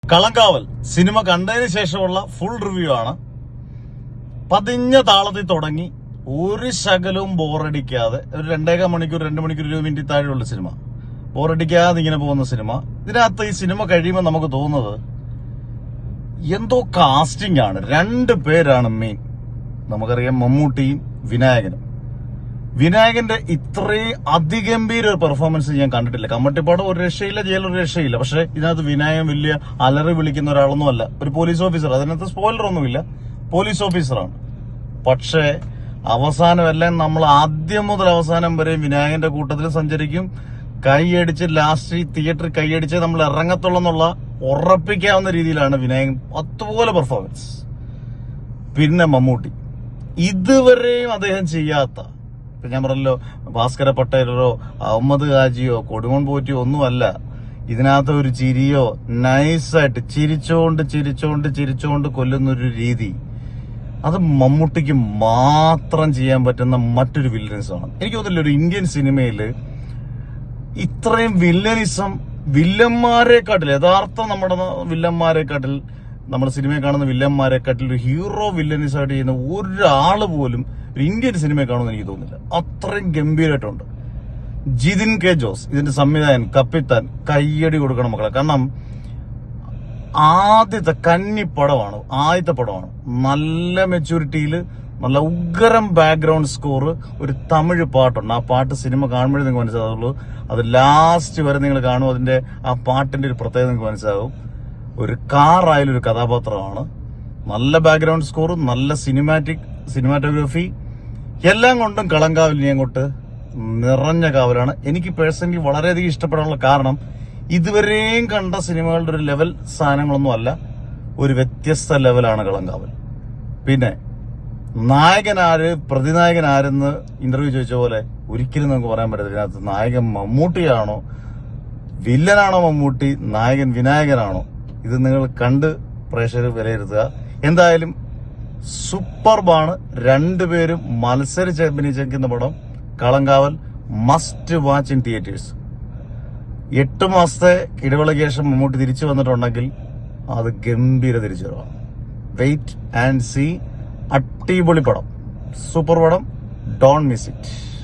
Kalamkaval cinema കണ്ടതിന് ശേഷമുള്ള full review ആണ്. പതിഞ്ഞ താളത്തിൽ തുടങ്ങി ഒരു ശകലവും ബോറടിക്കാതെ ഒരു 2.25 മണിക്കൂർ 2 മണിക്കൂർ 20 മിനിറ്റ് താഴെയുള്ള സിനിമ, ബോറടിക്കാതെ ഇങ്ങനെ പോകുന്ന സിനിമ. ഇതിനകത്ത് ഈ സിനിമ കഴിയുമ്പോൾ നമുക്ക് തോന്നുന്നത് എന്തോ കാസ്റ്റിംഗ് ആണ്. 2 പേരാണ് മെയിൻ. നമുക്കറിയാം മമ്മൂട്ടിയും വിനായകനും. വിനായകന്റെ ഇത്രയും അതിഗംഭീര ഒരു പെർഫോമൻസ് ഞാൻ കണ്ടിട്ടില്ല. കമ്മട്ടിപ്പാടം ഒരു രക്ഷയില്ല, ജയിൽ ഒരു രക്ഷയില്ല. പക്ഷെ ഇതിനകത്ത് വിനായകൻ വലിയ അലറി വിളിക്കുന്ന ഒരാളൊന്നും അല്ല. ഒരു പോലീസ് ഓഫീസർ, അതിനകത്ത് സ്പോയിലർ ഒന്നുമില്ല, പോലീസ് ഓഫീസറാണ്. പക്ഷേ അവസാനമെല്ലാം നമ്മൾ ആദ്യം മുതൽ അവസാനം വരെ വിനായകന്റെ കൂട്ടത്തിൽ സഞ്ചരിക്കും. കൈയടിച്ച് ലാസ്റ്റ് തിയേറ്ററിൽ കൈയടിച്ച് നമ്മൾ ഇറങ്ങത്തുള്ളെന്നുള്ള ഉറപ്പിക്കാവുന്ന രീതിയിലാണ് വിനായകൻ. അതുപോലെ പെർഫോമൻസ്. പിന്നെ മമ്മൂട്ടി ഇതുവരെയും അദ്ദേഹം ചെയ്യാത്ത, ഇപ്പൊ ഞാൻ പറഞ്ഞല്ലോ, ഭാസ്കര പട്ടേലോ അഹമ്മദ് ഹാജിയോ കൊടുമൺ പോറ്റിയോ ഒന്നുമല്ല. ഇതിനകത്ത് ഒരു ചിരിയോ നൈസായിട്ട് ചിരിച്ചോണ്ട് കൊല്ലുന്നൊരു രീതി, അത് മമ്മൂട്ടിക്ക് മാത്രം ചെയ്യാൻ പറ്റുന്ന മറ്റൊരു വില്ലനിസമാണ്. എനിക്ക് തോന്നുന്നില്ല ഒരു ഇന്ത്യൻ സിനിമയില് ഇത്രയും വില്ലനിസം, വില്ലന്മാരെക്കാട്ടിൽ, യഥാർത്ഥ നമ്മുടെ വില്ലന്മാരെക്കാട്ടിൽ, നമ്മുടെ സിനിമയിൽ കാണുന്ന വില്ലന്മാരെക്കാട്ടിൽ ഒരു ഹീറോ വില്ലനിസമായിട്ട് ചെയ്യുന്ന ഒരാള് പോലും ഒരു ഇന്ത്യൻ സിനിമയെ കാണുമെന്ന് എനിക്ക് തോന്നുന്നില്ല. അത്രയും ഗംഭീരമായിട്ടുണ്ട്. ജിതിൻ കെ ജോസ് ഇതിന്റെ സംവിധായകൻ, കപ്പിത്താൻ, കയ്യടി കൊടുക്കണം മക്കളെ. കാരണം ആദ്യത്തെ കന്നിപ്പടമാണ്, ആദ്യത്തെ പടമാണ്. നല്ല മെച്യൂരിറ്റിയിൽ, നല്ല ഉഗ്രം ബാക്ക്ഗ്രൗണ്ട് സ്കോർ, ഒരു തമിഴ് പാട്ടുണ്ട്. ആ പാട്ട് സിനിമ കാണുമ്പോഴേ നിങ്ങൾക്ക് മനസ്സിലാവുള്ളൂ. അത് ലാസ്റ്റ് വരെ നിങ്ങൾ കാണും. അതിന്റെ ആ പാട്ടിന്റെ ഒരു പ്രത്യേകത നിങ്ങൾക്ക് മനസ്സിലാവും. ഒരു കാറായാലും ഒരു കഥാപാത്രമാണ്. നല്ല ബാക്ക്ഗ്രൗണ്ട് സ്കോർ, നല്ല സിനിമാറ്റോഗ്രാഫി, എല്ലാം കൊണ്ടും കളങ്കാവലിനെ അങ്ങോട്ട് നിറഞ്ഞ കാവലാണ്. എനിക്ക് പേഴ്സണലി വളരെയധികം ഇഷ്ടപ്പെടാനുള്ള കാരണം, ഇതുവരെയും കണ്ട സിനിമകളുടെ ഒരു ലെവൽ സാധനങ്ങളൊന്നും അല്ല, ഒരു വ്യത്യസ്ത ലെവലാണ് കളങ്കാവൽ. പിന്നെ നായകനാര് പ്രതിനായകനാരെന്ന് ഇന്റർവ്യൂ ചോദിച്ച പോലെ ഒരിക്കലും നമുക്ക് പറയാൻ പറ്റത്തില്ല. ഇതിനകത്ത് നായകൻ മമ്മൂട്ടിയാണോ, വില്ലനാണോ മമ്മൂട്ടി, നായകൻ വിനായകനാണോ, ഇത് നിങ്ങൾ കണ്ട് പ്രേക്ഷകർ വിലയിരുത്തുക. എന്തായാലും സൂപ്പർബാണ്. 2 പേരും മത്സരിച്ച് അഭിനയിച്ചിരിക്കുന്ന പടം Kalamkaval must watch in theatres. 8 മാസത്തെ ഇടവേളയ്ക്ക് ശേഷം മമ്മൂട്ടി തിരിച്ചു വന്നിട്ടുണ്ടെങ്കിൽ അത് ഗംഭീര തിരിച്ചു വരവാണ്. Wait and see. അടിപൊളി പടം, സൂപ്പർ പടം. Don't miss it.